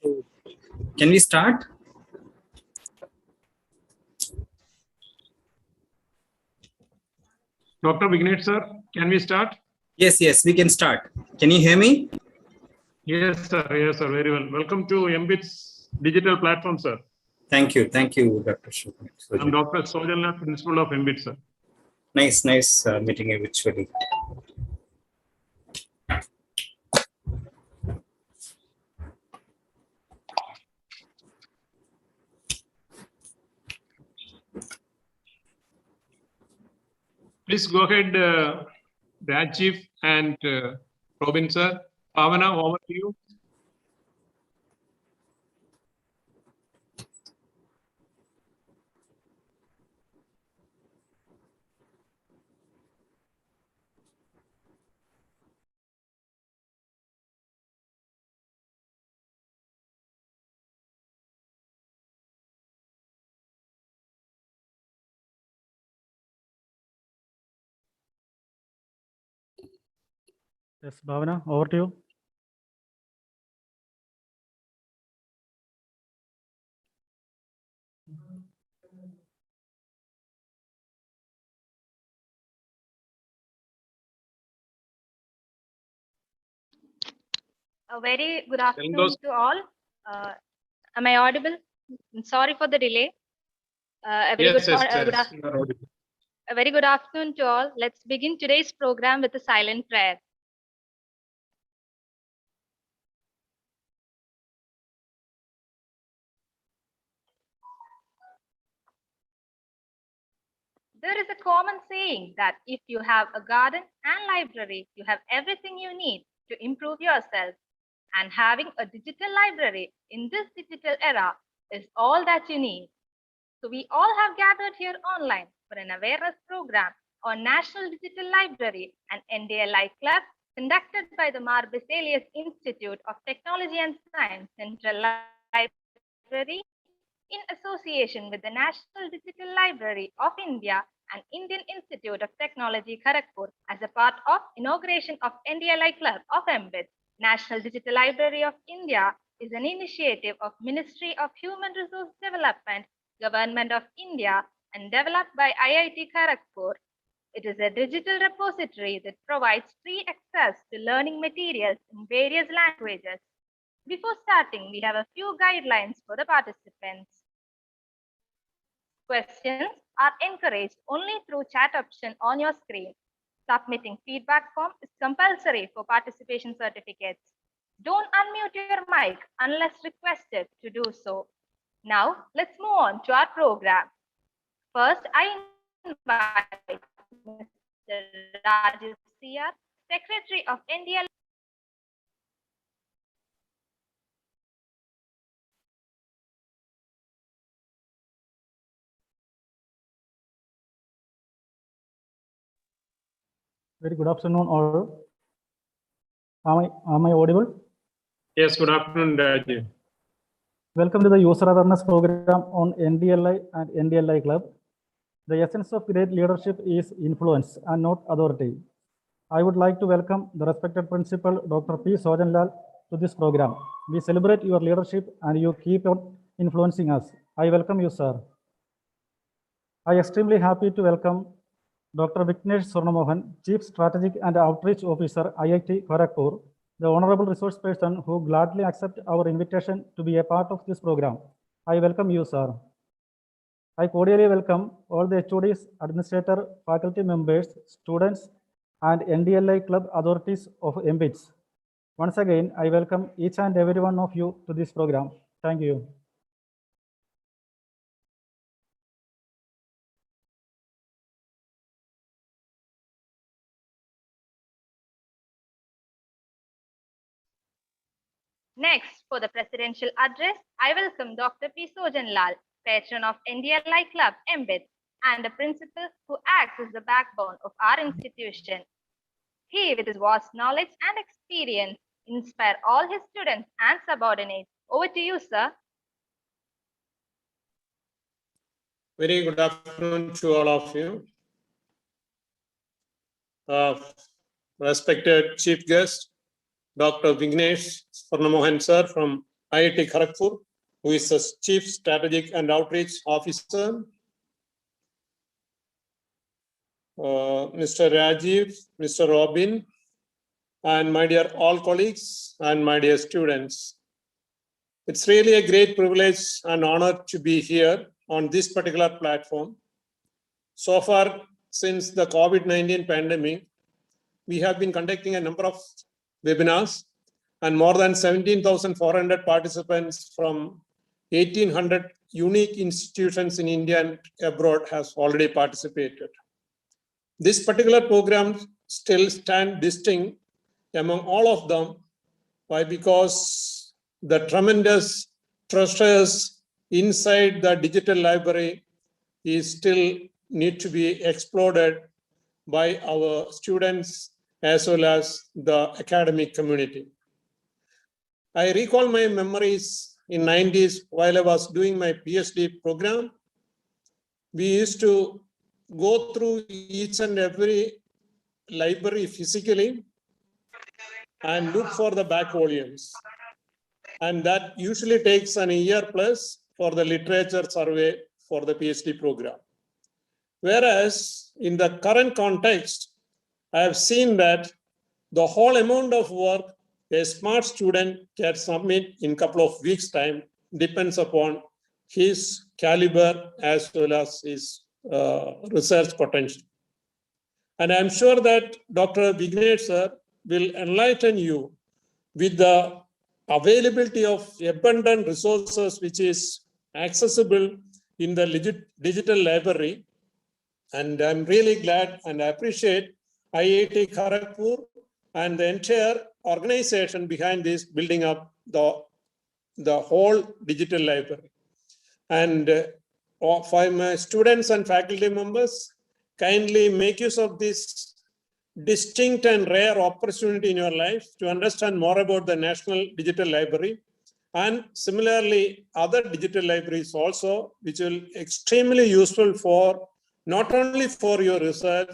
So, can we start? Dr. Vignesh sir, can we start? Yes, we can start. Can you hear me? Yes, sir, very well. Welcome to MBIT's digital platform, sir. Thank you, Dr. Sojan. I'm Dr. Sojan, principal of MBIT, sir. Nice meeting you virtually. Please go ahead, Rajiv and Robin, sir. Pavana, over to you. Yes, Bhavana, over to you. A very good afternoon to all. Am I audible? Sorry for the delay. A very good afternoon to all. Let's begin today's program with a silent prayer. There is a common saying that if you have a garden and library, you have everything you need to improve yourself. And having a digital library in this digital era is all that you need. So we all have gathered here online for an awareness program on National Digital Library and NDLI Club conducted by the Mar Baselius Institute of Technology and Science Central Library in association with the National Digital Library of India and Indian Institute of Technology, Kharagpur, as a part of inauguration of NDLI Club of MBIT. National Digital Library of India is an initiative of Ministry of Human Resource Development, Government of India, and developed by IIT Kharagpur. It is a digital repository that provides free access to learning materials in various languages. Before starting, we have a few guidelines for the participants. Questions are encouraged only through chat option on your screen. Submitting feedback form is compulsory for participation certificates. Don't unmute your mic unless requested to do so. Now, let's move on to our program. First, I invite Mr. Rajiv CR, Secretary of NDLI. Very good afternoon, all. Am I audible? Yes, good afternoon, Rajiv. Welcome to the user awareness program on NDLI and NDLI Club. The essence of great leadership is influence and not authority. I would like to welcome the respected principal, Dr. P. Sojanlal, to this program. We celebrate your leadership and you keep on influencing us. I welcome you, sir. I am extremely happy to welcome Dr. Vignesh Swarnamohan, Chief Strategic and Outreach Officer, IIT Kharagpur, the honorable resource person who gladly accept our invitation to be a part of this program. I welcome you, sir. I cordially welcome all the HODs, administrator, faculty members, students, and NDLI club authorities of MBITS. Once again, I welcome each and every one of you to this program. Thank you. Next, for the presidential address, I welcome Dr. P. Sojanlal, patron of NDLI Club, MBIT, and a principal who acts as the backbone of our institution. He, with his vast knowledge and experience, inspire all his students and subordinates. Over to you, sir. Very good afternoon to all of you. Respected Chief Guest, Dr. Vignesh Swarnamohan sir from IIT Kharagpur, who is the Chief Strategic and Outreach Officer, Mr. Rajiv, Mr. Robin, and my dear all colleagues and my dear students. It's really a great privilege and honor to be here on this particular platform. So far, since the COVID-19 pandemic, we have been conducting a number of webinars, and more than 17,400 participants from 1,800 unique institutions in India and abroad has already participated. This particular program still stands distinct among all of them. Why? Because the tremendous treasures inside the digital library is still need to be explored by our students as well as the academic community. I recall my memories in 90s while I was doing my PhD program. We used to go through each and every library physically and look for the back volumes. And that usually takes an year plus for the literature survey for the PhD program. Whereas in the current context, I have seen that the whole amount of work a smart student can submit in a couple of weeks' time depends upon his caliber as well as his research potential. And I'm sure that Dr. Vignesh sir will enlighten you with the availability of abundant resources which is accessible in the digital library. And I'm really glad and I appreciate IIT Kharagpur and the entire organization behind this building up the whole digital library. And for my students and faculty members, kindly make use of this distinct and rare opportunity in your life to understand more about the National Digital Library, and similarly other digital libraries also, which will extremely useful for not only for your research,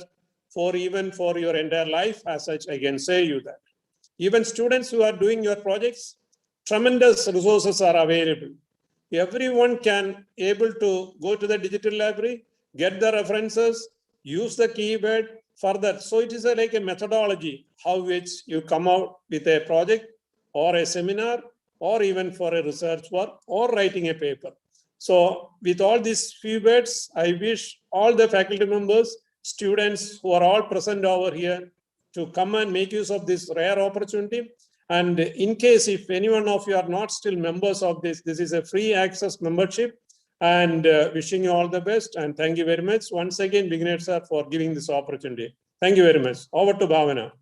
for even for your entire life. As such, I can say you that even students who are doing your projects, tremendous resources are available. Everyone can able to go to the digital library, get the references, use the keyword further. So it is like a methodology how which you come out with a project or a seminar or even for a research work or writing a paper. So with all these few words, I wish all the faculty members, students who are all present over here to come and make use of this rare opportunity. And in case if any one of you are not still members of this is a free access membership, and wishing you all the best. And thank you very much once again, Vignesh sir, for giving this opportunity. Thank you very much. Over to Bhavana.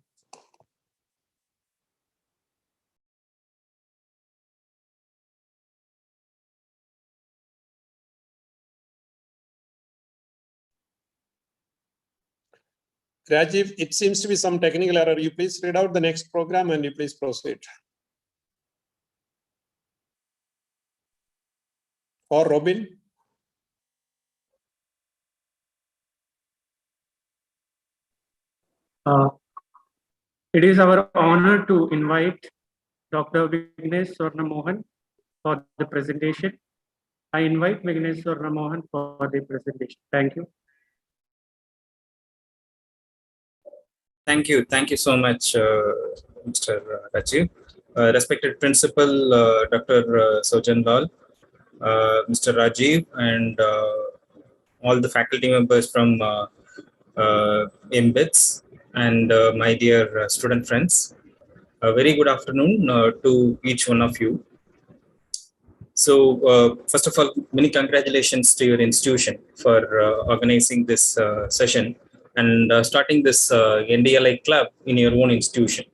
Rajiv, it seems to be some technical error. You please read out the next program and you please proceed. Or Robin. It is our honor to invite Dr. Vignesh Swarnamohan for the presentation. I invite Vignesh Swarnamohan for the presentation. Thank you. Thank you. Thank you so much, Mr. Rajiv. Respected Principal Dr. Sojan Lal, Mr. Rajiv, and all the faculty members from MBITS, and my dear student friends. A very good afternoon to each one of you. So, first of all, many congratulations to your institution for organizing this session and starting this NDLI club in your own institution.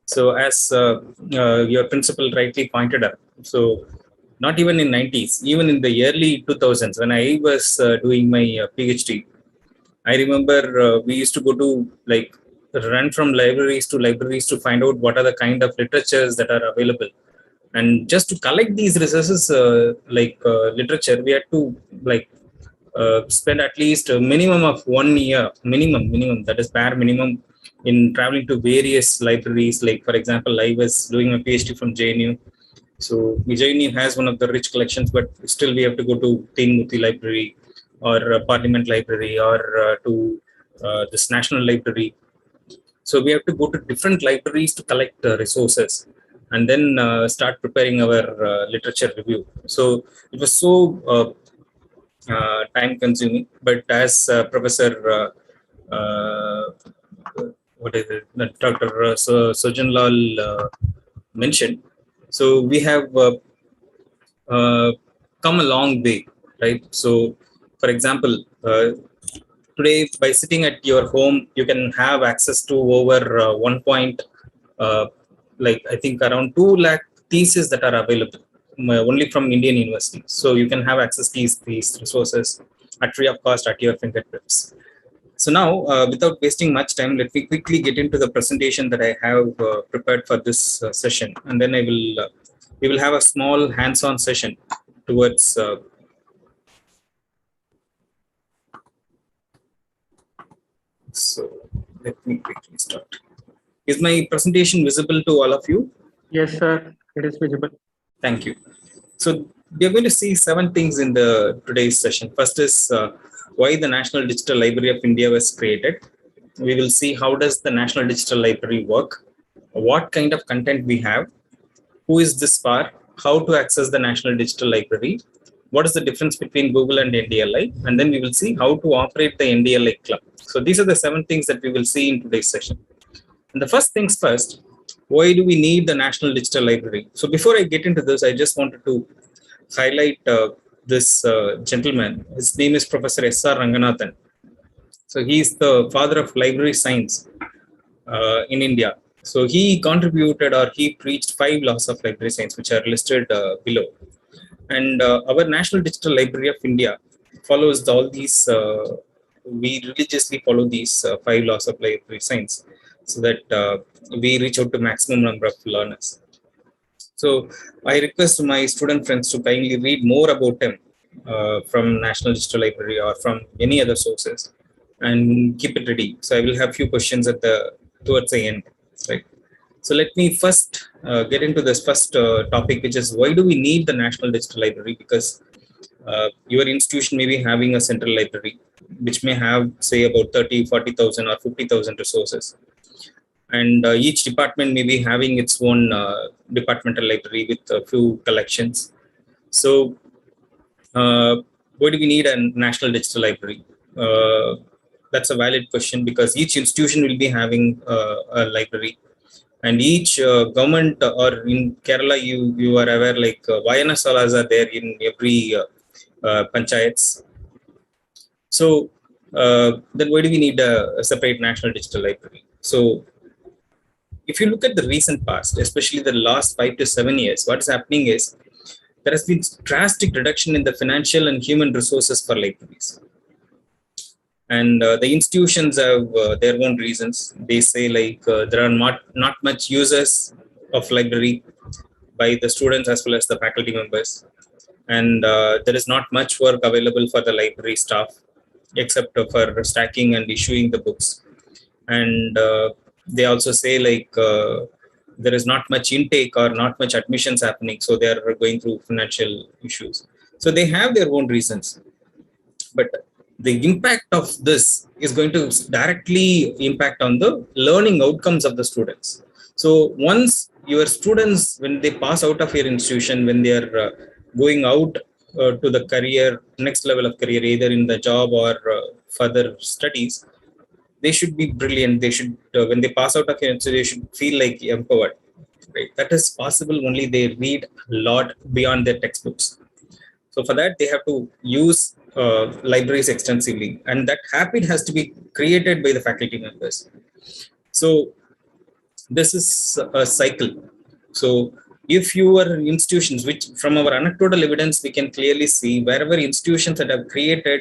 So, as your principal rightly pointed out, so not even in 90s, even in the early 2000s, when I was doing my PhD, I remember we used to go to run from libraries to find out what are the kind of literatures that are available. And just to collect these resources, literature, we had to spend at least a minimum of 1 year, minimum, that is bare minimum, in traveling to various libraries. Like, for example, I was doing a PhD from JNU. So Vijayini has one of the rich collections, but still we have to go to Teenmurthy Library or Parliament Library or to this National Library. So we have to go to different libraries to collect resources and then start preparing our literature review. So it was so time consuming, but as Professor what is it, Dr. Sojan Lal mentioned, so we have come a long way, right? So, for example, today by sitting at your home, you can have access to over 1 uh, like I think around 2 lakh theses that are available only from Indian universities. So you can have access to these resources at free of cost at your fingertips. So now, without wasting much time, let me quickly get into the presentation that I have prepared for this session, and then we will have a small hands-on session towards. So let me quickly start. Is my presentation visible to all of you? Yes, sir. It is visible. Thank you. So we are going to see 7 things in the today's session. First is why the National Digital Library of India was created. We will see how does the National Digital Library work, what kind of content we have, who is this for, how to access the National Digital Library, what is the difference between Google and NDLI, and then we will see how to operate the NDLI club. So these are the 7 things that we will see in today's session. And the first things first, why do we need the National Digital Library? So before I get into this, I just wanted to highlight this gentleman. His name is Professor S.R. Ranganathan. So he is the father of library science in India. So he contributed or he preached 5 laws of library science, which are listed below. And our National Digital Library of India follows all these, we religiously follow these 5 laws of library science so that we reach out to maximum number of learners. So I request my student friends to kindly read more about him from National Digital Library or from any other sources and keep it ready. So I will have few questions at towards the end, right? So let me first get into this first topic, which is why do we need the National Digital Library? Because your institution may be having a central library, which may have, say, about 30, 40,000 or 50,000 resources. And each department may be having its own departmental library with a few collections. So why do we need a National Digital Library? That's a valid question because each institution will be having a library. And each government or in Kerala, you are aware like Vayana salas are there in every panchayats. So then why do we need a separate National Digital Library? So if you look at the recent past, especially the last 5 to 7 years, what's happening is there has been drastic reduction in the financial and human resources for libraries. And the institutions have their own reasons. They say like there are not much users of library by the students as well as the faculty members. And there is not much work available for the library staff except for stacking and issuing the books. And they also say like there is not much intake or not much admissions happening, so they are going through financial issues. So they have their own reasons, but the impact of this is going to directly impact on the learning outcomes of the students. So once your students, when they pass out of your institution, when they are going out to the career, next level of career, either in the job or further studies, they should be brilliant. They should, when they pass out of your institution, they should feel like empowered. Right? That is possible only they read a lot beyond their textbooks. So for that, they have to use libraries extensively, and that habit has to be created by the faculty members. So this is a cycle. So if your institutions, which from our anecdotal evidence, we can clearly see wherever institutions that have created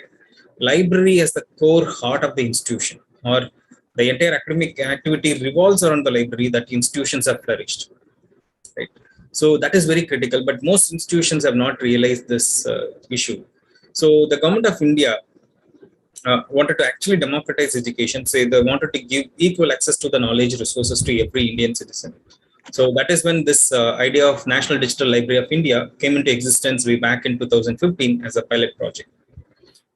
library as the core heart of the institution, or the entire academic activity revolves around the library, that institutions have flourished. Right? So that is very critical, but most institutions have not realized this issue. So the government of India wanted to actually democratize education, say they wanted to give equal access to the knowledge resources to every Indian citizen. So that is when this idea of National Digital Library of India came into existence way back in 2015 as a pilot project,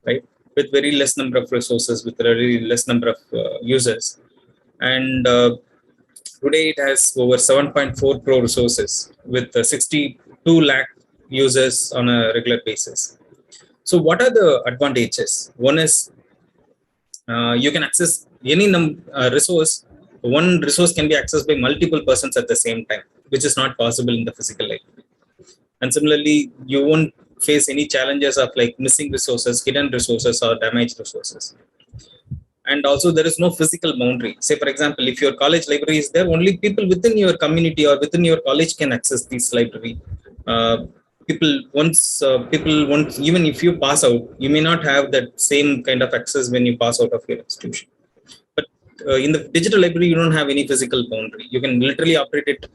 right? With very less number of resources, with very less number of users. And today it has over 7.4 crore resources with 62 lakh users on a regular basis. So what are the advantages? One is you can access any resource. One resource can be accessed by multiple persons at the same time, which is not possible in the physical library. And similarly, you won't face any challenges of like missing resources, hidden resources, or damaged resources. And also, there is no physical boundary. Say, for example, if your college library is there, only people within your community or within your college can access this library. People once, even if you pass out, you may not have that same kind of access when you pass out of your institution. But in the digital library, you don't have any physical boundary. You can literally operate it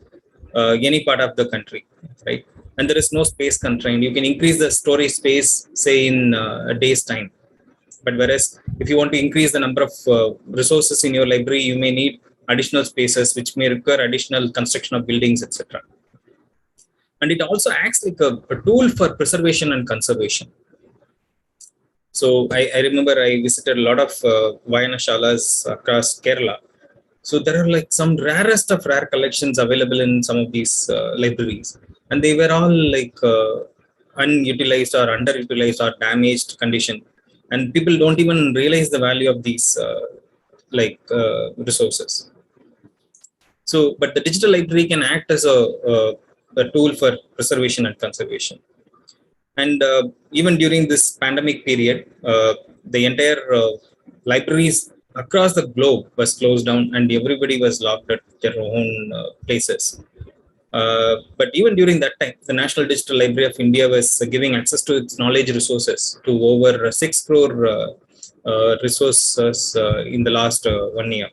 any part of the country, right? And there is no space constraint. You can increase the storage space, say in a day's time. But whereas if you want to increase the number of resources in your library, you may need additional spaces, which may require additional construction of buildings, etc. And it also acts like a tool for preservation and conservation. So I remember I visited a lot of Vayanashalas across Kerala. So there are like some rarest of rare collections available in some of these libraries. And they were all like unutilized or underutilized or damaged condition. And people don't even realize the value of these resources. So, but the digital library can act as a tool for preservation and conservation. And even during this pandemic period, the entire libraries across the globe was closed down and everybody was locked at their own places. But even during that time, the National Digital Library of India was giving access to its knowledge resources to over 6 crore resources in the last 1 year.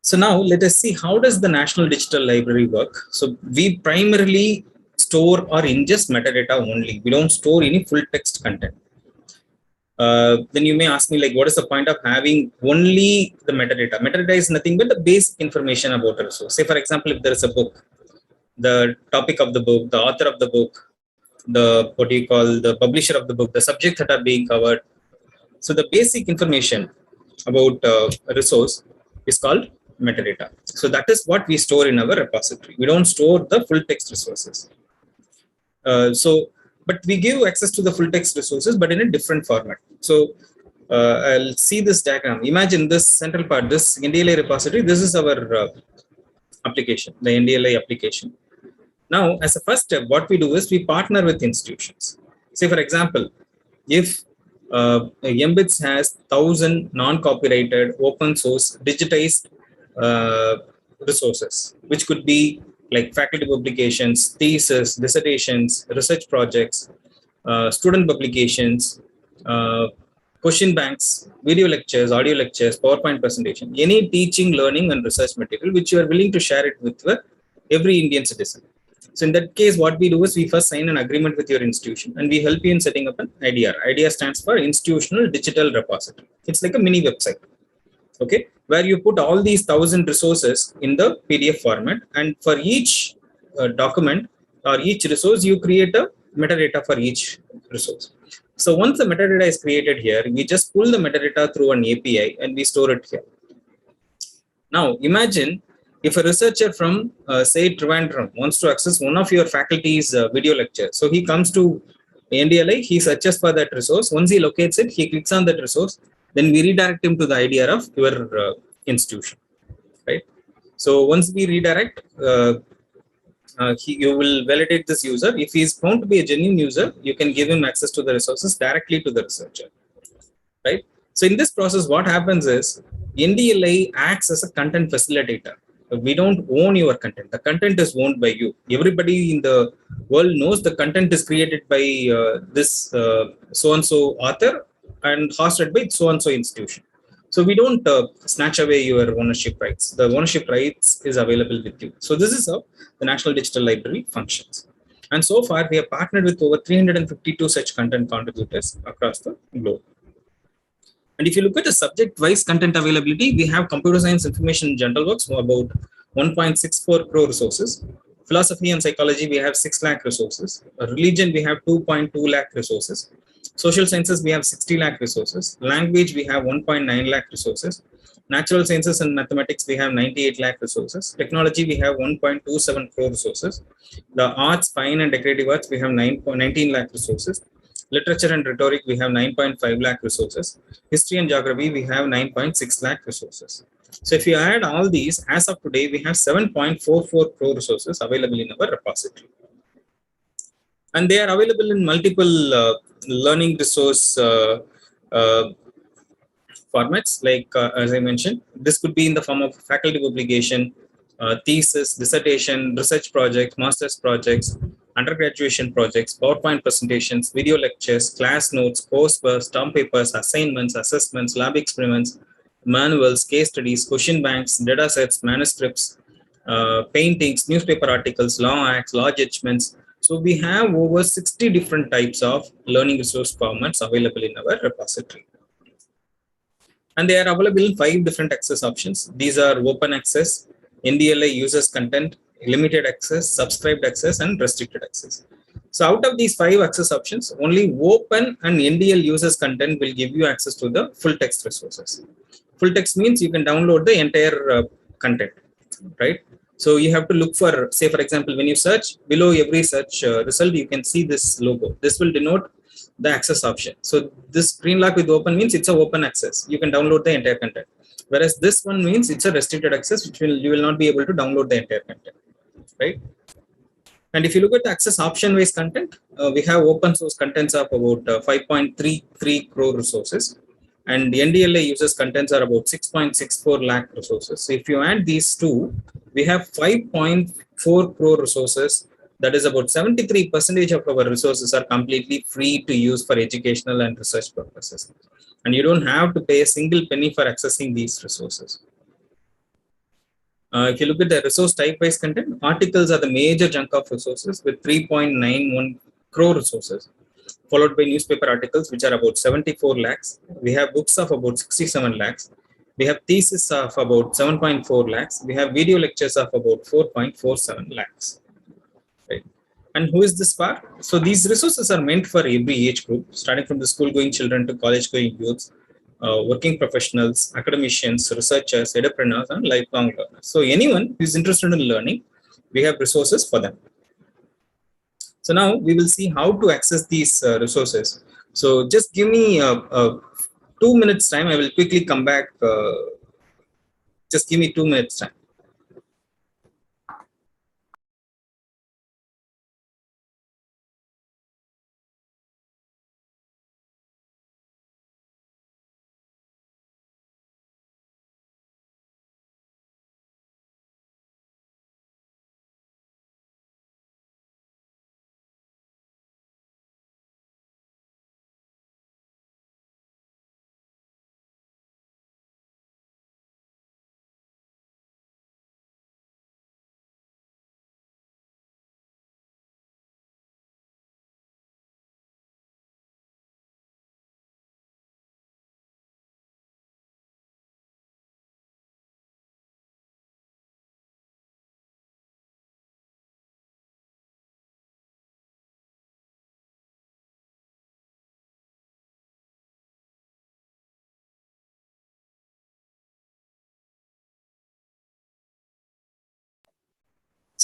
So now let us see, how does the National Digital Library work? So we primarily store or ingest metadata only. We don't store any full text content. Then you may ask me, like, what is the point of having only the metadata? Metadata is nothing but the basic information about a resource. Say, for example, if there is a book, the topic of the book, the author of the book, the publisher of the book, the subjects that are being covered. So the basic information about a resource is called metadata. So that is what we store in our repository. We don't store the full text resources. But we give access to the full text resources, but in a different format. So I'll see this diagram. Imagine this central part, this NDLI repository. This is our application, the NDLI application. Now, as a first step, what we do is we partner with institutions. Say, for example, if MBITS has 1,000 non-copyrighted, open source, digitized resources, which could be like faculty publications, thesis, dissertations, research projects, student publications, question banks, video lectures, audio lectures, PowerPoint presentation, any teaching, learning, and research material, which you are willing to share it with every Indian citizen. So in that case, what we do is we first sign an agreement with your institution and we help you in setting up an IDR. IDR stands for Institutional Digital Repository. It's like a mini website, okay, where you put all these 1,000 resources in the PDF format, and for each document or each resource, you create a metadata for each resource. So once the metadata is created here, we just pull the metadata through an API and we store it here. Now imagine if a researcher from say Trivandrum wants to access one of your faculty's video lectures. So he comes to NDLI, he searches for that resource. Once he locates it, he clicks on that resource. Then we redirect him to the IDR of your institution, right? So once we redirect, you will validate this user. If he is found to be a genuine user, you can give him access to the resources directly to the researcher, right? So in this process, what happens is NDLI acts as a content facilitator. We don't own your content. The content is owned by you. Everybody in the world knows the content is created by this so-and-so author and hosted by so-and-so institution. So we don't snatch away your ownership rights. The ownership rights is available with you. So this is how the National Digital Library functions. And so far, we have partnered with over 352 such content contributors across the globe. And if you look at the subject-wise content availability, we have computer science, information, general works about 1.64 crore resources. Philosophy and psychology, we have 6 lakh resources. Religion, we have 2.2 lakh resources. Social sciences, we have 60 lakh resources. Language, we have 1.9 lakh resources. Natural sciences and mathematics, we have 98 lakh resources. Technology, we have 1.27 crore resources. The arts, fine and decorative arts, we have 19 lakh resources. Literature and rhetoric, we have 9.5 lakh resources. History and geography, we have 9.6 lakh resources. So if you add all these, as of today, we have 7.44 crore resources available in our repository. And they are available in multiple learning resource formats, like as I mentioned, this could be in the form of faculty publication, thesis, dissertation, research projects, master's projects, undergraduation projects, PowerPoint presentations, video lectures, class notes, coursework, term papers, assignments, assessments, lab experiments, manuals, case studies, question banks, data sets, manuscripts, paintings, newspaper articles, law acts, law judgments. So we have over 60 different types of learning resource formats available in our repository. And they are available in 5 different access options. These are open access, NDLI users content, limited access, subscribed access, and restricted access. So out of these 5 access options, only open and NDL users content will give you access to the full text resources. Full text means you can download the entire content, right? So you have to look for, say for example, when you search, below every search result, you can see this logo. This will denote the access option. So this green lock with open means it's a open access. You can download the entire content. Whereas this one means it's a restricted access, which you will not be able to download the entire content, right? And if you look at the access option based content, we have open source contents of about 5.33 crore resources. And the NDLA users contents are about 6.64 lakh resources. So if you add these two, we have 5.4 crore resources. That is about 73% of our resources are completely free to use for educational and research purposes. And you don't have to pay a single penny for accessing these resources. If you look at the resource type-based content, articles are the major chunk of resources with 3.91 crore resources, followed by newspaper articles, which are about 74 lakhs. We have books of about 67 lakhs. We have thesis of about 7.4 lakhs. We have video lectures of about 4.47 lakhs. Right. And who is this for? So these resources are meant for every age group, starting from the school-going children to college-going youths, working professionals, academicians, researchers, entrepreneurs, and lifelong learners. So anyone who is interested in learning, we have resources for them. So now we will see how to access these resources. So just give me 2 minutes time. I will quickly come back. Just give me 2 minutes time.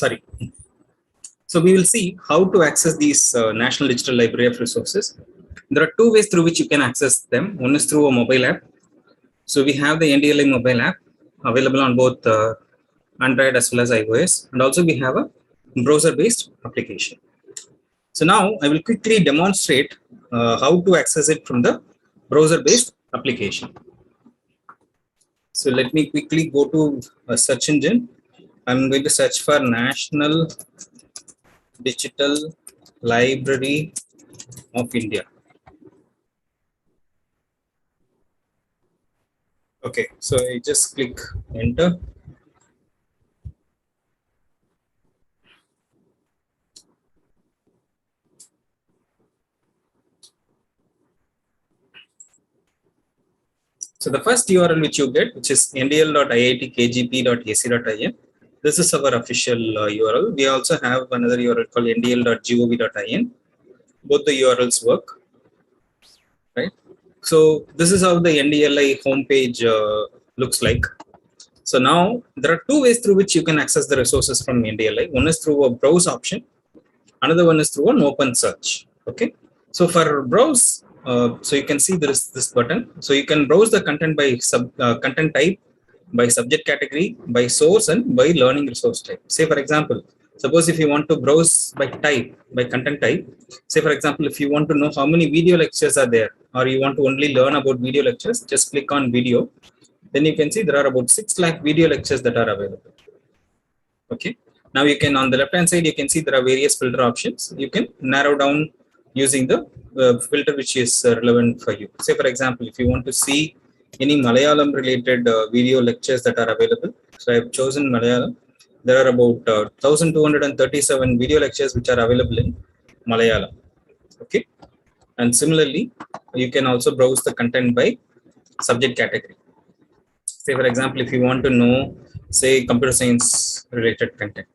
Sorry. So we will see how to access these National Digital Library of Resources. There are 2 ways through which you can access them. One is through a mobile app. So we have the NDLI mobile app available on both Android as well as iOS. And also we have a browser-based application. So now I will quickly demonstrate how to access it from the browser-based application. So let me quickly go to a search engine. I'm going to search for National Digital Library of India. Okay, so I just click enter. So the first URL which you get, which is ndl.iitkgp.ac.in. This is our official URL. We also have another URL called ndl.gov.in. Both the URLs work, right? So this is how the NDLI homepage looks like. So now there are two ways through which you can access the resources from NDLI. One is through a browse option. Another one is through an open search. Okay. So for browse, so you can see there is this button. So you can browse the content by content type, by subject category, by source, and by learning resource type. Say for example, suppose if you want to browse by type, by content type, say for example, if you want to know how many video lectures are there, or you want to only learn about video lectures, just click on video. Then you can see there are about 6 lakh video lectures that are available. Okay. Now you can, on the left hand side, you can see there are various filter options. You can narrow down using the filter which is relevant for you. Say for example, if you want to see any Malayalam related video lectures that are available. So I have chosen Malayalam. There are about 1237 video lectures which are available in Malayalam. Okay. And similarly, you can also browse the content by subject category. Say for example, if you want to know, say, computer science related content,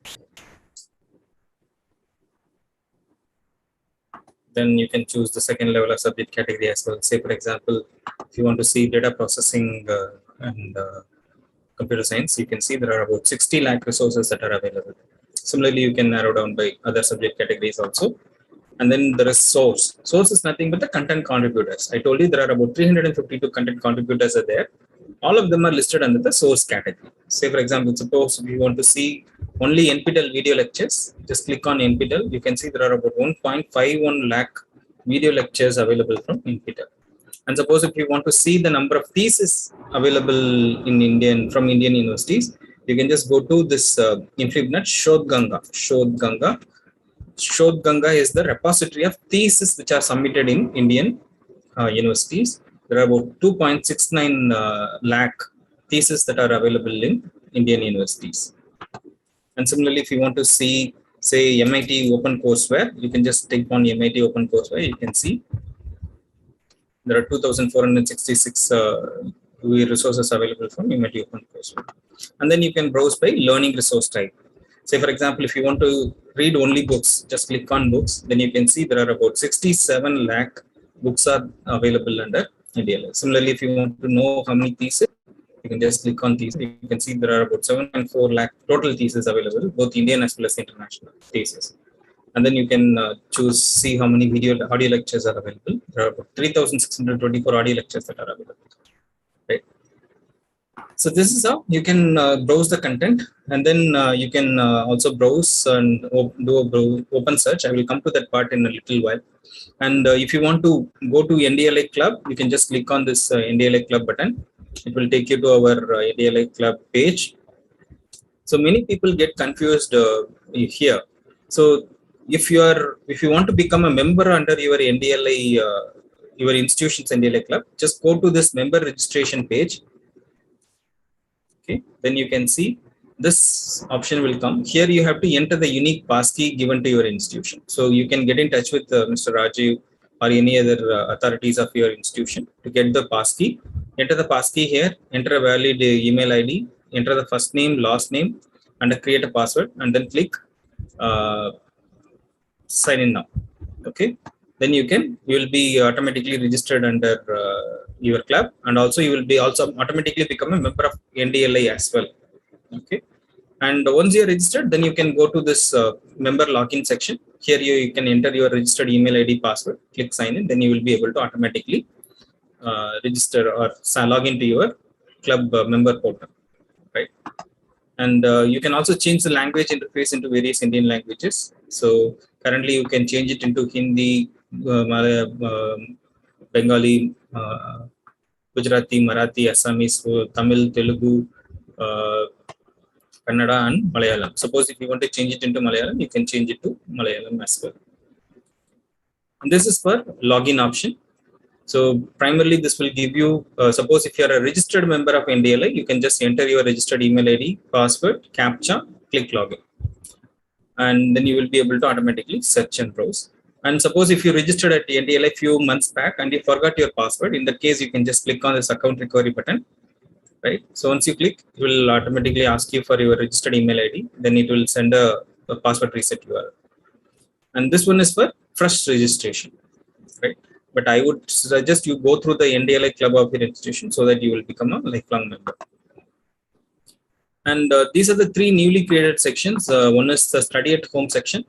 then you can choose the second level of subject category as well. Say for example, if you want to see data processing and computer science, you can see there are about 60 lakh resources that are available. Similarly, you can narrow down by other subject categories also. And then there is source. Source is nothing but the content contributors. I told you there are about 352 content contributors are there. All of them are listed under the source category. Say for example, suppose if you want to see only NPTEL video lectures, just click on NPTEL. You can see there are about 1.51 lakh video lectures available from NPTEL. And suppose if you want to see the number of theses available in from Indian universities, you can just go to this InfibNet Shodh Ganga is the repository of theses which are submitted in Indian universities. There are about 2.69 lakh theses that are available in Indian universities. And similarly, if you want to see, say, MIT OpenCourseWare, you can just take on MIT OpenCourseWare. You can see there are 2,466 resources available from MIT OpenCourseWare. And then you can browse by learning resource type. Say, for example, if you want to read only books, just click on books. Then you can see there are about 67 lakh books are available under NDLI. Similarly, if you want to know how many theses, you can just click on thesis. You can see there are about 7.4 lakh total theses available, both Indian as well as international theses. And then you can see how many audio lectures are available. There are about 3,624 audio lectures that are available. Right. So this is how you can browse the content, and then you can also browse and do a open search. I will come to that part in a little while. And if you want to go to NDLI Club, you can just click on this NDLI Club button. It will take you to our NDLI Club page. So many people get confused here. So if you want to become a member under your NDLI, your institution's NDLI Club, just go to this member registration page. Okay, then you can see this option will come. Here you have to enter the unique passkey given to your institution. So you can get in touch with Mr. Rajiv or any other authorities of your institution to get the passkey. Enter the passkey here, enter a valid email ID, enter the first name, last name, and create a password, and then click sign in now. Okay, then you will be automatically registered under your club, and also you will be also automatically become a member of NDLI as well. Okay, and once you are registered, then you can go to this member login section. Here you can enter your registered email ID, password, click sign in, then you will be able to automatically register or log into your club member portal, right? And you can also change the language interface into various Indian languages. So currently you can change it into Hindi, Bengali, Gujarati, Marathi, Assamese, Tamil, Telugu, Kannada, and Malayalam. Suppose if you want to change it into Malayalam, you can change it to Malayalam as well. And this is for login option. So primarily this will give you, suppose if you are a registered member of NDLI, you can just enter your registered email ID, password, CAPTCHA, click login. And then you will be able to automatically search and browse. And suppose if you registered at NDLI few months back and you forgot your password, in that case, you can just click on this account recovery button, right? So once you click, it will automatically ask you for your registered email ID. Then it will send a password reset URL. And this one is for fresh registration, right? But I would suggest you go through the NDLI club of your institution so that you will become a lifelong member. And these are the three newly created sections. One is the study at home section,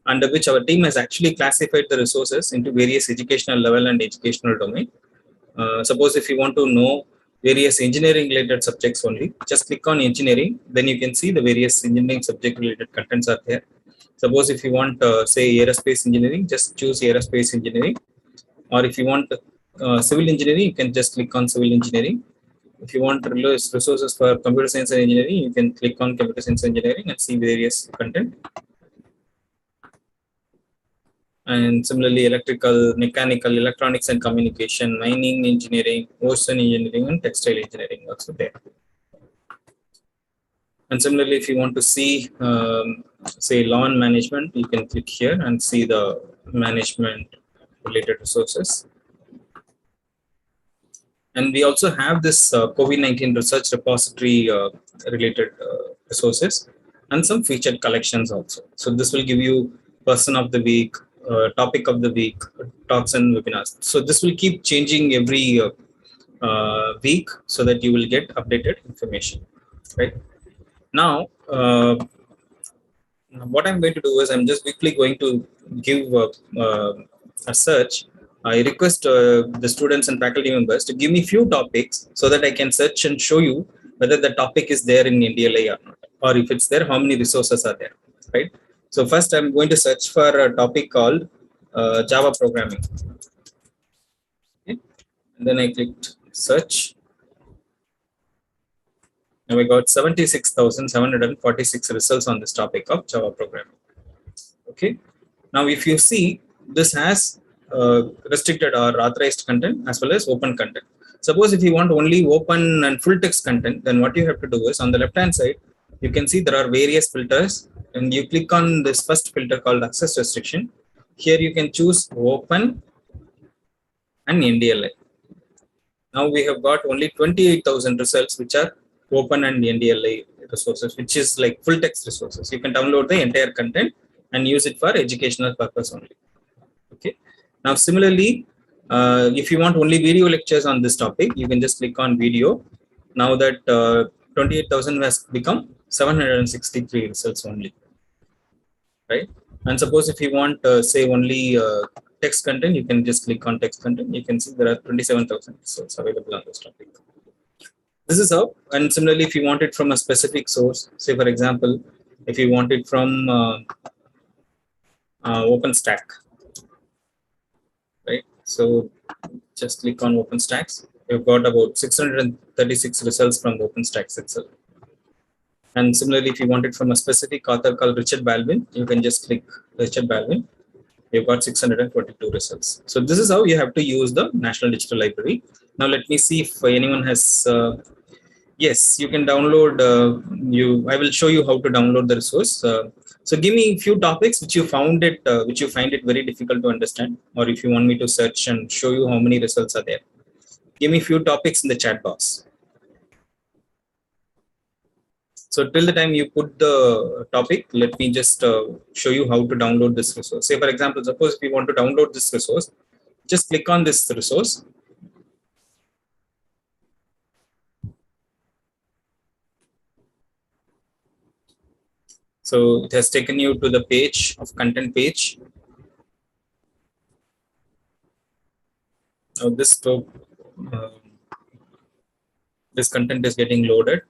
under which our team has actually classified the resources into various educational level and educational domain. Suppose if you want to know various engineering related subjects only, just click on engineering, then you can see the various engineering subject related contents are there. Suppose if you want say aerospace engineering, just choose aerospace engineering. Or if you want civil engineering, you can just click on civil engineering. If you want resources for computer science and engineering, you can click on computer science engineering and see various content. And similarly, electrical, mechanical, electronics and communication, mining engineering, ocean engineering, and textile engineering also there. And similarly, if you want to see, say, lawn management, you can click here and see the management related resources. And we also have this COVID-19 research repository related resources and some featured collections also. So this will give you person of the week, topic of the week, talks and webinars. So this will keep changing every week so that you will get updated information, right? Now, what I'm going to do is I'm just quickly going to give a search. I request the students and faculty members to give me few topics so that I can search and show you whether the topic is there in NDLI or not, or if it's there, how many resources are there, right? So first I'm going to search for a topic called Java programming. Okay. And then I clicked search. Now I got 76,746 results on this topic of Java programming. Okay. Now, if you see, this has restricted or authorized content as well as open content. Suppose if you want only open and full text content, then what you have to do is on the left hand side, you can see there are various filters, and you click on this first filter called access restriction. Here you can choose open and NDLI. Now we have got only 28,000 results which are open and NDLI resources, which is like full text resources. You can download the entire content and use it for educational purpose only. Okay. Now, similarly, if you want only video lectures on this topic, you can just click on video. Now that 28,000 has become 763 results only, right? And suppose if you want, say, only text content, you can just click on text content. You can see there are 27,000 results available on this topic. This is how. And similarly, if you want it from a specific source, say, for example, if you want it from OpenStack, right? So just click on OpenStacks. You've got about 636 results from OpenStacks itself. And similarly, if you want it from a specific author called Richard Baldwin, you can just click Richard Baldwin. You've got 642 results. So this is how you have to use the National Digital Library. Now let me see if anyone has. Yes, you can download. I will show you how to download the resource. So give me a few topics which you find it very difficult to understand, or if you want me to search and show you how many results are there. Give me a few topics in the chat box. So till the time you put the topic, let me just show you how to download this resource. Say, for example, suppose if you want to download this resource, just click on this resource. So it has taken you to the page of content page. Now this content is getting loaded.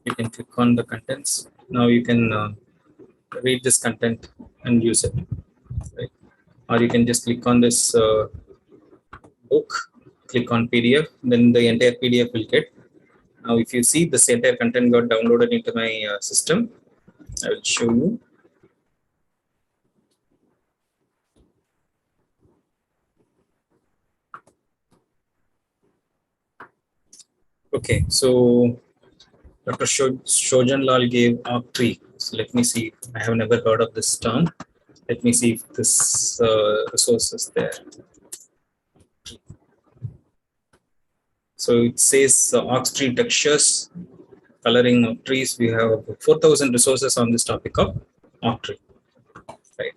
You can click on the contents. Now you can read this content and use it, right? Or you can just click on this book, click on PDF, then the entire PDF will get. Now, if you see, this entire content got downloaded into my system. I will show you. Okay, so Dr. Shojan Lal gave OCT. So let me see. I have never heard of this term. Let me see if this resource is there. So it says ox tree textures, coloring of trees. We have 4,000 resources on this topic of oak tree. Right.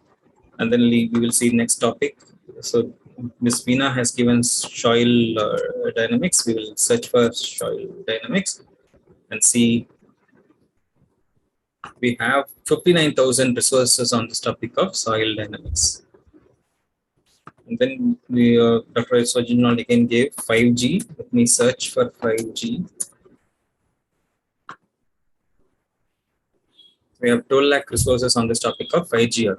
And then we will see next topic. So Ms. Veena has given soil dynamics. We will search for soil dynamics and see. We have 59,000 resources on this topic of soil dynamics. And then we, Dr. Sojinal again gave 5G. Let me search for 5G. We have 12 lakh resources on this topic of 5G.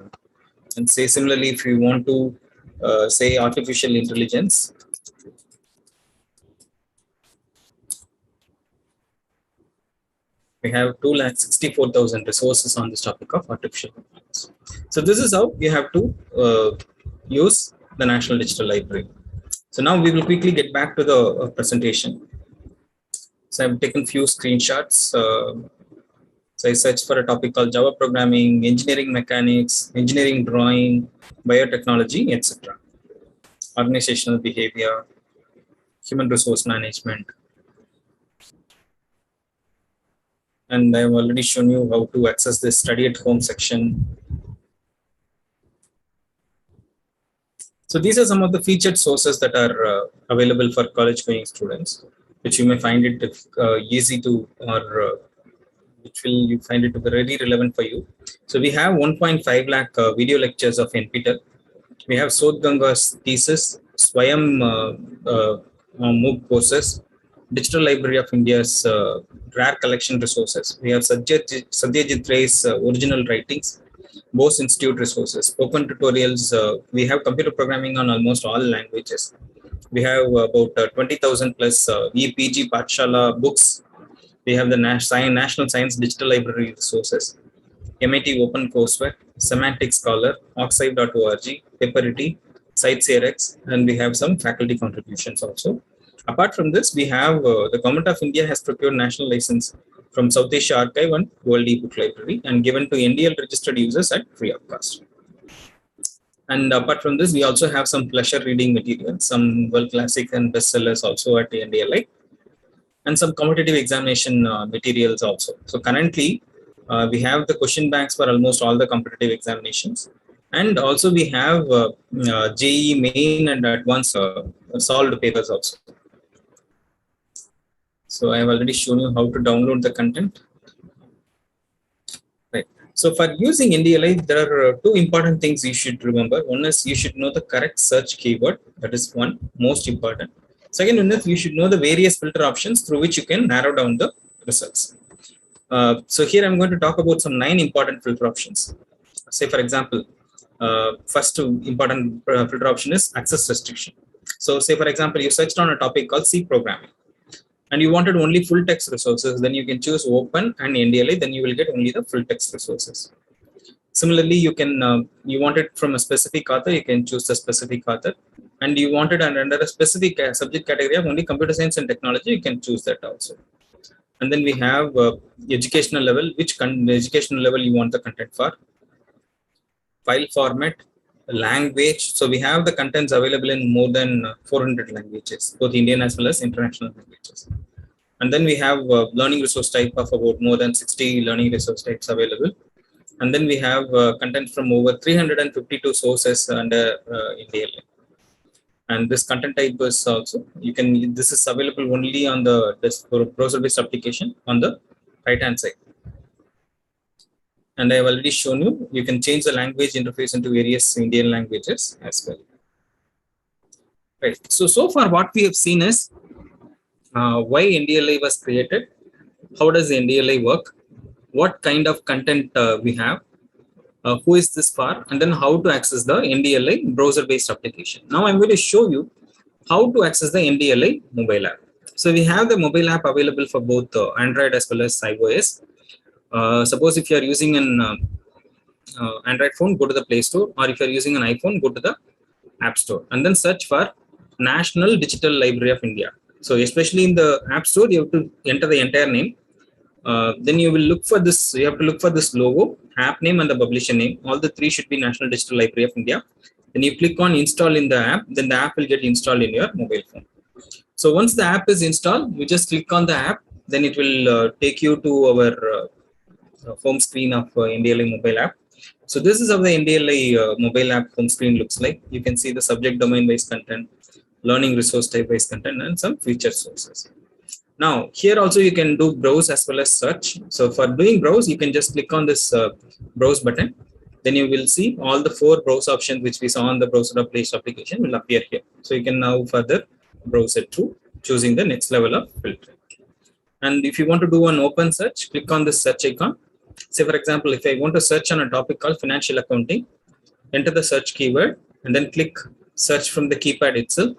And say similarly, if you want to say artificial intelligence, we have 2,64,000 resources on this topic of artificial intelligence. So this is how you have to use the National Digital Library. So now we will quickly get back to the presentation. So I've taken few screenshots. So I searched for a topic called Java programming, engineering mechanics, engineering drawing, biotechnology, etc. Organizational behavior, human resource management. And I've already shown you how to access this study at home section. So these are some of the featured sources that are available for college going students, which you may find it easy to, or which will you find it very relevant for you. So we have 1.5 lakh video lectures of NPTEL. We have Sodh Ganga's thesis, Swayam MOOC courses, Digital Library of India's rare collection resources. We have Satyajit Ray's original writings, Bose Institute resources, open tutorials. We have computer programming on almost all languages. We have about 20,000 plus EPG Pathshala books. We have the National Science Digital Library resources, MIT Open Courseware, Semantic Scholar, Oxive.org, Paperity, CiteSeerX, and we have some faculty contributions also. Apart from this, we have the Government of India has procured national license from South Asia Archive and World eBook Library and given to NDL registered users at free of cost. And apart from this, we also have some pleasure reading materials, some world classics and bestsellers also at the NDLI, and some competitive examination materials also. So currently, we have the question banks for almost all the competitive examinations. And also we have JEE main and advanced solved papers also. So I have already shown you how to download the content. Right. So for using NDLI, there are two important things you should remember. One is you should know the correct search keyword. That is one most important. Second one is you should know the various filter options through which you can narrow down the results. So here I'm going to talk about some 9 important filter options. Say for example, first important filter option is access restriction. So say for example, you searched on a topic called C programming and you wanted only full text resources, then you can choose open and NDLI, then you will get only the full text resources. Similarly, you can you want it from a specific author, you can choose the specific author, and you want it under a specific subject category of only computer science and technology, you can choose that also. And then we have educational level, which educational level you want the content for, file format, language. So we have the contents available in more than 400 languages, both Indian as well as international languages. And then we have learning resource type of about more than 60 learning resource types available. And then we have content from over 352 sources under NDLI. And this content type is also, this is available only on the browser-based application on the right-hand side. And I have already shown you, you can change the language interface into various Indian languages as well. Right. So far what we have seen is why NDLI was created, how does the NDLI work, what kind of content we have, who is this for, and then how to access the NDLI browser-based application. Now I'm going to show you how to access the NDLI mobile app. So we have the mobile app available for both Android as well as iOS. Suppose if you are using an Android phone, go to the Play Store, or if you are using an iPhone, go to the App Store and then search for National Digital Library of India. So especially in the App Store, you have to enter the entire name. Then you will look for this. You have to look for this logo, app name, and the publisher name. All the three should be National Digital Library of India. Then you click on install in the app. Then the app will get installed in your mobile phone. So once the app is installed, you just click on the app. Then it will take you to our home screen of NDLI mobile app. So this is how the NDLI mobile app home screen looks like. You can see the subject domain based content, learning resource type based content, and some feature sources. Now here also you can do browse as well as search. So for doing browse, you can just click on this browse button. Then you will see all the 4 browse options which we saw on the browser.place application will appear here. So you can now further browse it through, choosing the next level of filter. And if you want to do an open search, click on this search icon. Say for example, if I want to search on a topic called financial accounting, enter the search keyword and then click search from the keypad itself.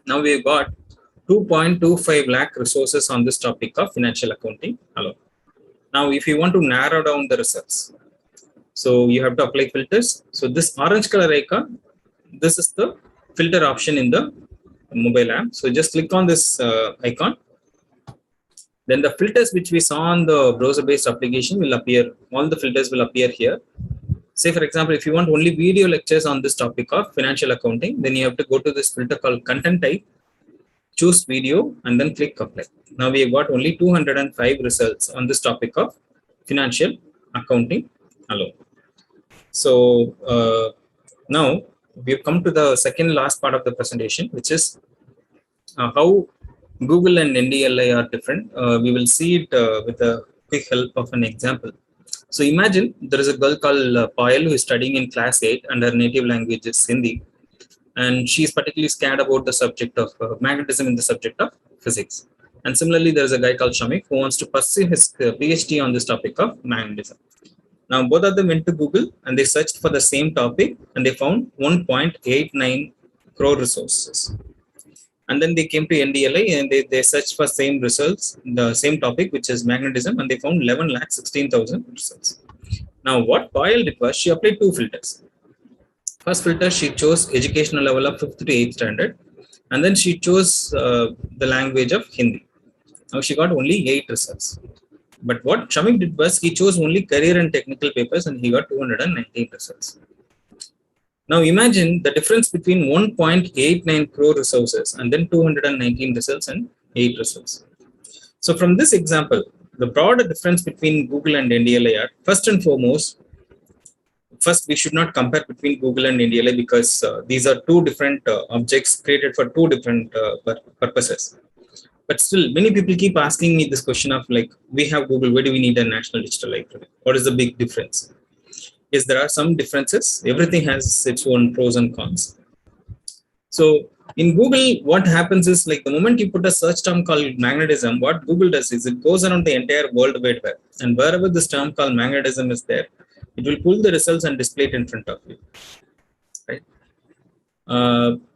Now we've got 2.25 lakh resources on this topic of financial accounting alone. Now, if you want to narrow down the results, so you have to apply filters. So this orange color icon, this is the filter option in the mobile app. So just click on this icon. Then the filters which we saw on the browser-based application will appear. All the filters will appear here. Say for example, if you want only video lectures on this topic of financial accounting, then you have to go to this filter called content type, choose video, and then click apply. Now we have got only 205 results on this topic of financial accounting alone. So now we've come to the second last part of the presentation, which is how Google and NDLI are different. We will see it with the quick help of an example. So imagine there is a girl called Payal who is studying in class 8 and her native language is Hindi. And she is particularly scared about the subject of magnetism in the subject of physics. And similarly, there is a guy called Shamik who wants to pursue his PhD on this topic of magnetism. Now, both of them went to Google and they searched for the same topic and they found 1.89 crore resources. And then they came to NDLI and they searched for same results, the same topic, which is magnetism, and they found 11,16,000 results. Now, what Payal did was she applied 2 filters. First filter, she chose educational level of 5th to 8th standard, and then she chose the language of Hindi. Now she got only 8 results. But what Shamik did was he chose only career and technical papers and he got 219 results. Now imagine the difference between 1.89 crore resources and then 219 results and 8 results. So from this example, the broader difference between Google and NDLI are, first and foremost, first we should not compare between Google and NDLI because these are 2 different objects created for 2 different purposes. But still, many people keep asking me this question of like, we have Google, why do we need a national digital library? What is the big difference? Yes, there are some differences. Everything has its own pros and cons. So in Google, what happens is like the moment you put a search term called magnetism, what Google does is it goes around the entire World Wide Web. And wherever this term called magnetism is there, it will pull the results and display it in front of you. Right?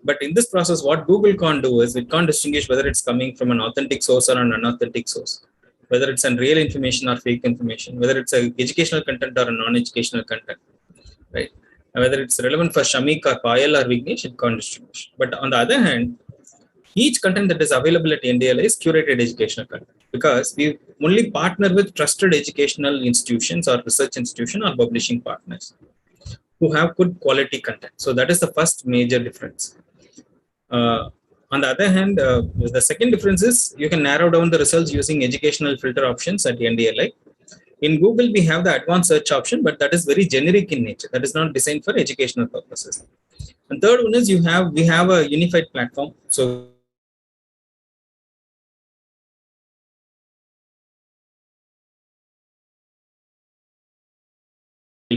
But in this process, what Google can't do is it can't distinguish whether it's coming from an authentic source or an unauthentic source, whether it's an real information or fake information, whether it's a educational content or a non-educational content, right? Whether it's relevant for Shamik or Payal or Vignesh, it can't distinguish. But on the other hand, each content that is available at NDLI is curated educational content because we only partner with trusted educational institutions or research institution or publishing partners who have good quality content. So that is the first major difference. On the other hand, the second difference is you can narrow down the results using educational filter options at NDLI. In Google, we have the advanced search option, but that is very generic in nature. That is not designed for educational purposes. And third one is we have a unified platform. So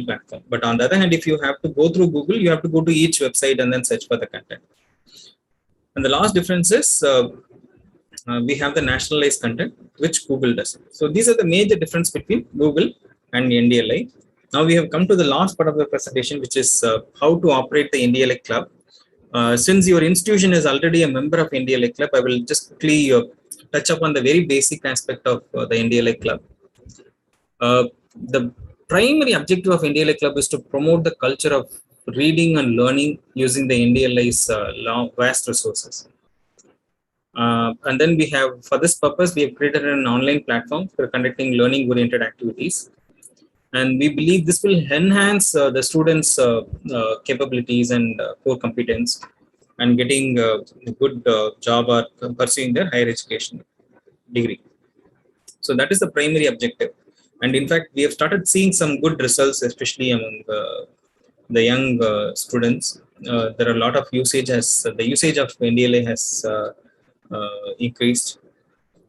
platform. But on the other hand, if you have to go through Google, you have to go to each website and then search for the content. And the last difference is we have the nationalized content, which Google does. So these are the major difference between Google and NDLI. Now we have come to the last part of the presentation, which is how to operate the NDLI club. Since your institution is already a member of NDLI club, I will just quickly touch upon the very basic aspect of the NDLI club. The primary objective of NDLI club is to promote the culture of reading and learning using the NDLI's vast resources. And then we have, for this purpose, we have created an online platform for conducting learning-oriented activities. And we believe this will enhance the students' capabilities and core competence and getting a good job or pursuing their higher education degree. So that is the primary objective. And in fact, we have started seeing some good results, especially among the young students. There are a lot of usage the usage of NDLA has increased.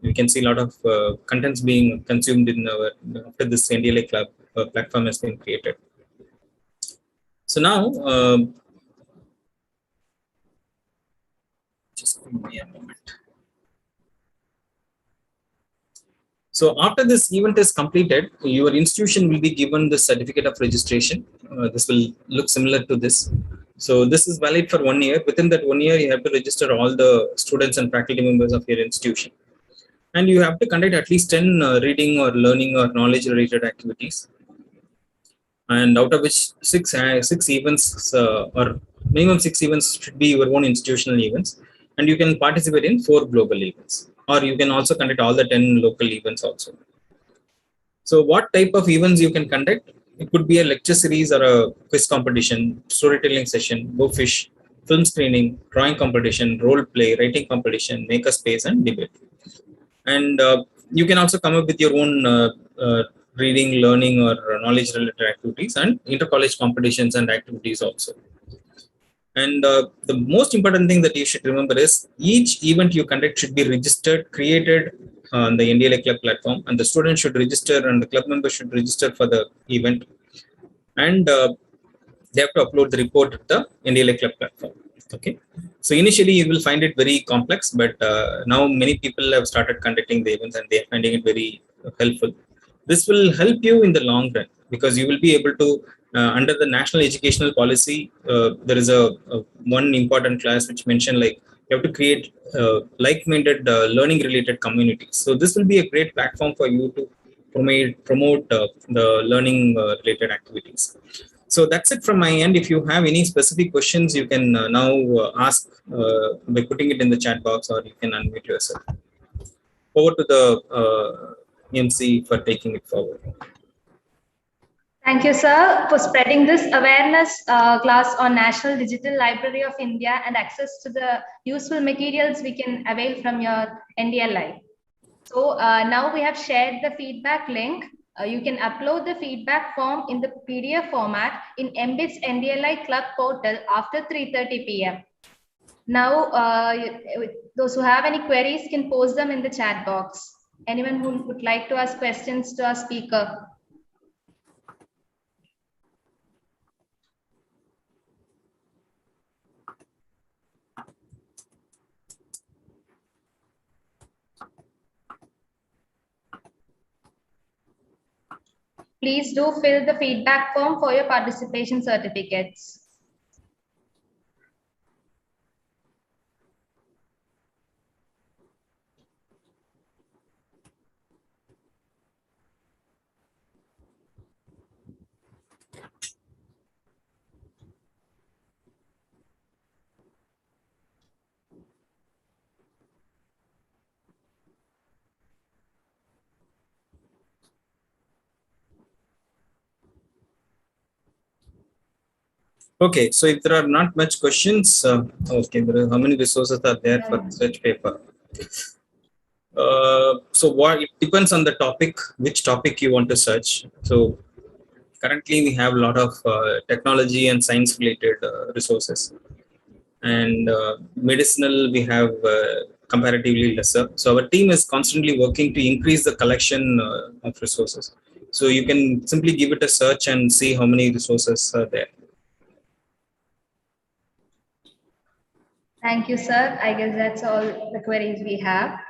We can see a lot of contents being consumed in our, after this NDLA club platform has been created. So now, just give me a moment. So after this event is completed, your institution will be given the certificate of registration. This will look similar to this. So this is valid for 1 year. Within that 1 year, you have to register all the students and faculty members of your institution. And you have to conduct at least 10 reading or learning or knowledge related activities. And out of which six events or minimum 6 events should be your own institutional events. And you can participate in 4 global events. Or you can also conduct all the 10 local events also. So what type of events you can conduct? It could be a lecture series or a quiz competition, storytelling session, go fish, film screening, drawing competition, role play, writing competition, maker space, and debate. And you can also come up with your own reading, learning, or knowledge related activities and inter-college competitions and activities also. And the most important thing that you should remember is each event you conduct should be registered, created on the NDLA club platform, and the student should register and the club member should register for the event. And they have to upload the report to the NDLA club platform. Okay. So initially you will find it very complex, but now many people have started conducting the events and they are finding it very helpful. This will help you in the long run because you will be able to, under the national educational policy, there is a one important class which mentioned like you have to create like-minded learning-related communities. So this will be a great platform for you to promote the learning-related activities. So that's it from my end. If you have any specific questions, you can now ask by putting it in the chat box, or you can unmute yourself. Over to the MC for taking it forward. Thank you, sir, for spreading this awareness class on National Digital Library of India and access to the useful materials we can avail from your NDLI. So now we have shared the feedback link. You can upload the feedback form in the PDF format in MBIT's NDLI Club portal after 3:30 p.m. Now, those who have any queries can post them in the chat box. Anyone who would like to ask questions to our speaker? Please do fill the feedback form for your participation certificates. Okay, so if there are not much questions, okay, how many resources are there for research paper? So what it depends on the topic, which topic you want to search. So currently we have a lot of technology and science related resources, and medicinal we have comparatively lesser. So our team is constantly working to increase the collection of resources. So you can simply give it a search and see how many resources are there. Thank you, sir. I guess that's all the queries we have.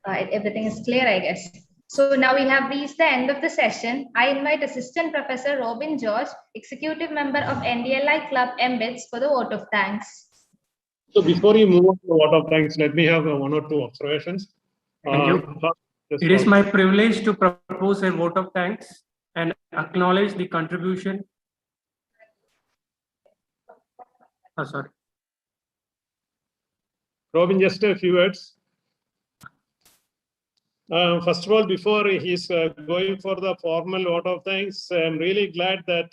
Everything is clear, I guess. So now we have reached the end of the session. I invite Assistant Professor Robin George, Executive Member of NDLI Club MBITS, for the vote of thanks. So before you move on to the vote of thanks, let me have 1 or 2 observations. Thank you. It is my privilege to propose a vote of thanks and acknowledge the contribution. Oh, sorry. Robin, just a few words. First of all, before he's going for the formal vote of thanks, I'm really glad that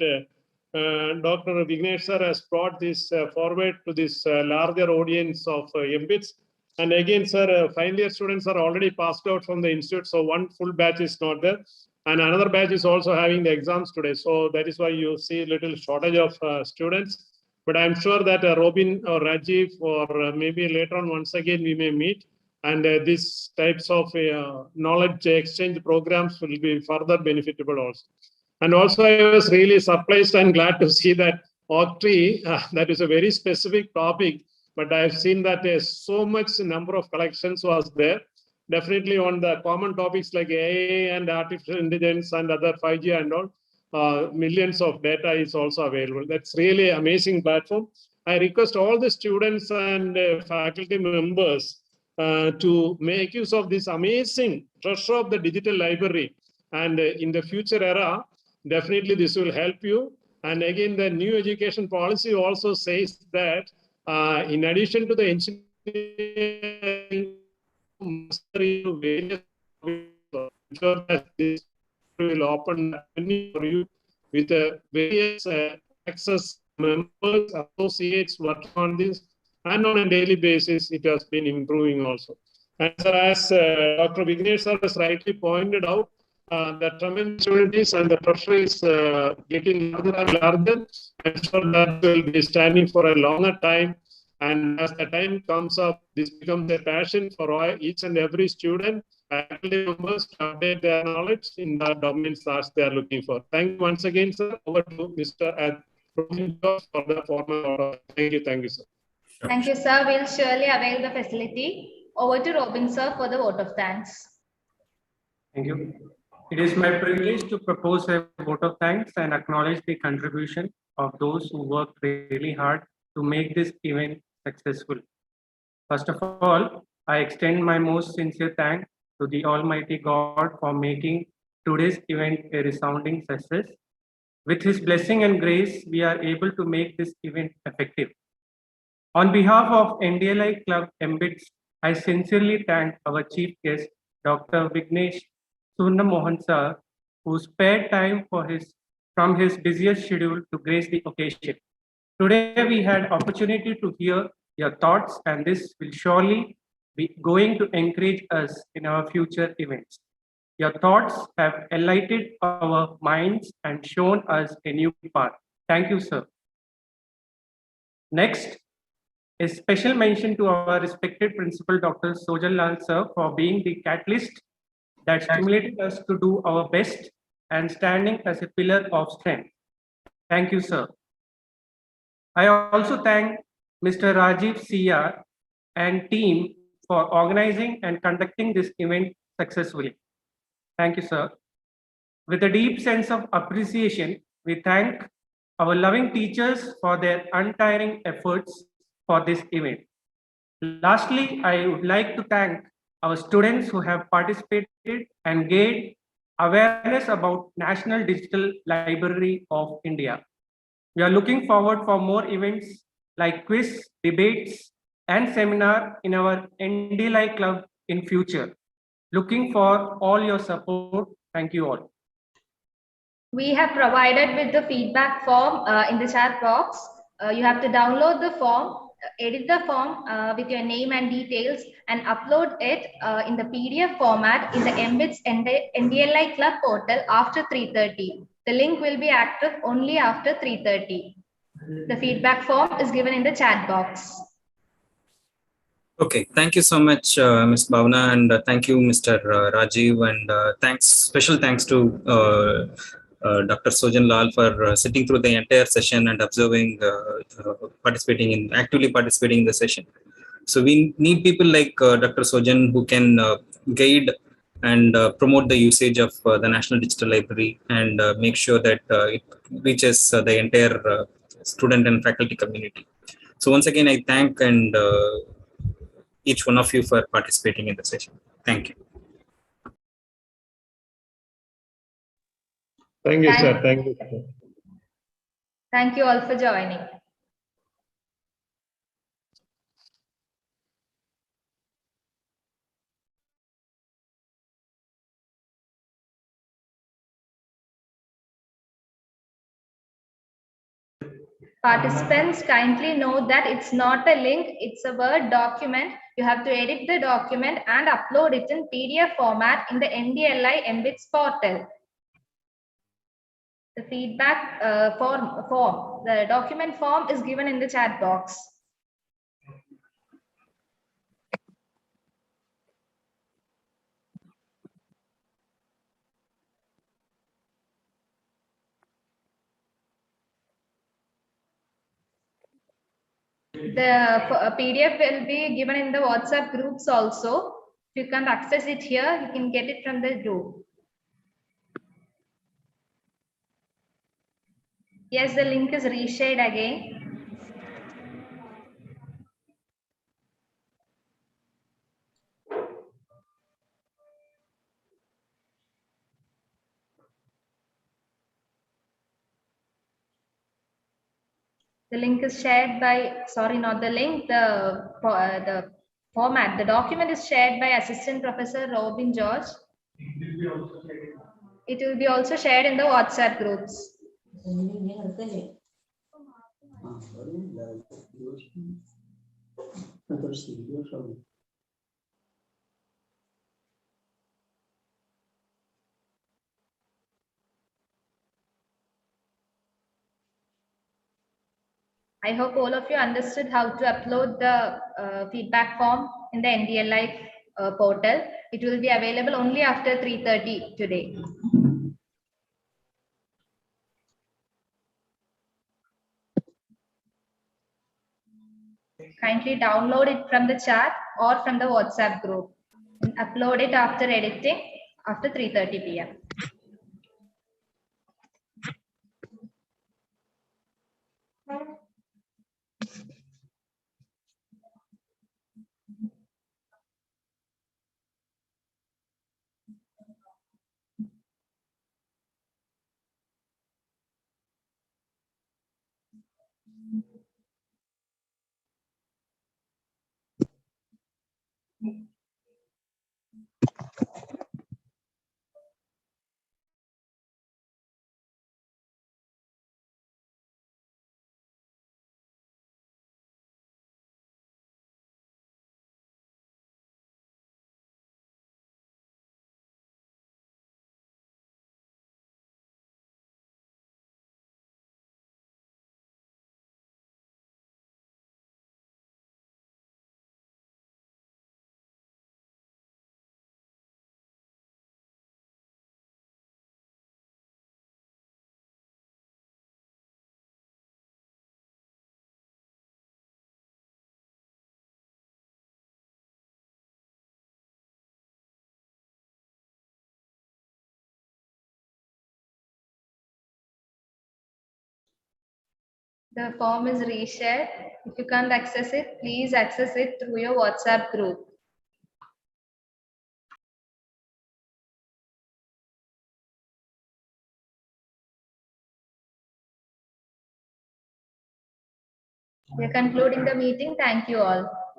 Dr. Vignesh sir has brought this forward to this larger audience of MBITS. And again, sir, final year students are already passed out from the institute, so one full batch is not there. And another batch is also having the exams today. So that is why you see a little shortage of students. But I'm sure that Robin or Rajiv or maybe later on, once again, we may meet. And these types of knowledge exchange programs will be further benefitable also. And also, I was really surprised and glad to see that Octree, that is a very specific topic, but I've seen that there's so much number of collections was there. Definitely on the common topics like AI and artificial intelligence and other 5G and all, millions of data is also available. That's really amazing platform. I request all the students and faculty members to make use of this amazing treasure of the digital library. And in the future era, definitely this will help you. And again, the new education policy also says that in addition to the engineering, this will open for you with various access members, associates working on this, and on a daily basis, it has been improving also. And as Dr. Vignesh sir has rightly pointed out, the tremendous opportunities and the pressure is getting larger and larger. I'm sure that will be standing for a longer time. And as the time comes up, this becomes a passion for each and every student, faculty members to update their knowledge in the domains that they are looking for. Thank you once again, sir. Over to Mr. for the formal order. Thank you, sir. Thank you, sir. We'll surely avail the facility. Over to Robin, sir, for the vote of thanks. Thank you. It is my privilege to propose a vote of thanks and acknowledge the contribution of those who worked really hard to make this event successful. First of all, I extend my most sincere thanks to the Almighty God for making today's event a resounding success. With His blessing and grace, we are able to make this event effective. On behalf of NDLI Club MBITS, I sincerely thank our chief guest, Dr. Vignesh Mohan sir, who spared time from his busiest schedule to grace the occasion. Today, we had opportunity to hear your thoughts, and this will surely be going to encourage us in our future events. Your thoughts have enlightened our minds and shown us a new path. Thank you, sir. Next, a special mention to our respected principal, Dr. Sojan Lal sir, for being the catalyst that stimulated us to do our best and standing as a pillar of strength. Thank you, sir. I also thank Mr. Rajiv CR and team for organizing and conducting this event successfully. Thank you, sir. With a deep sense of appreciation, we thank our loving teachers for their untiring efforts for this event. Lastly, I would like to thank our students who have participated and gained awareness about National Digital Library of India. We are looking forward for more events like quiz, debates, and seminar in our NDLI club in future. Looking for all your support. Thank you all. We have provided with the feedback form in the chat box. You have to download the form, edit the form with your name and details, and upload it in the PDF format in the MBITS NDLI Club portal after 3:30. The link will be active only after 3:30. The feedback form is given in the chat box. Okay, thank you so much, Ms. Bhavna, and thank you, Mr. Rajiv, and special thanks to Dr. Sojan Lal for sitting through the entire session and observing, actively participating in the session. So we need people like Dr. Sojan who can guide and promote the usage of the National Digital Library and make sure that it reaches the entire student and faculty community. So once again, I thank and each one of you for participating in the session. Thank you. Thank you, sir. Thank you. Thank you all for joining. Participants, kindly note that it's not a link, it's a Word document. You have to edit the document and upload it in PDF format in the NDLI MBITS portal. The feedback form, the document form is given in the chat box. The PDF will be given in the WhatsApp groups also. If you can't access it here, you can get it from the group. Yes, the link is reshared again. The link is shared by, sorry, not the link, the format. The document is shared by Assistant Professor Robin George. It will be also shared in the WhatsApp groups. I hope all of you understood how to upload the feedback form in the NDLI portal. It will be available only after 3:30 today. Kindly download it from the chat or from the WhatsApp group and upload it after editing after 3:30 p.m. The form is reshared. If you can't access it, please access it through your WhatsApp group. We are concluding the meeting. Thank you all.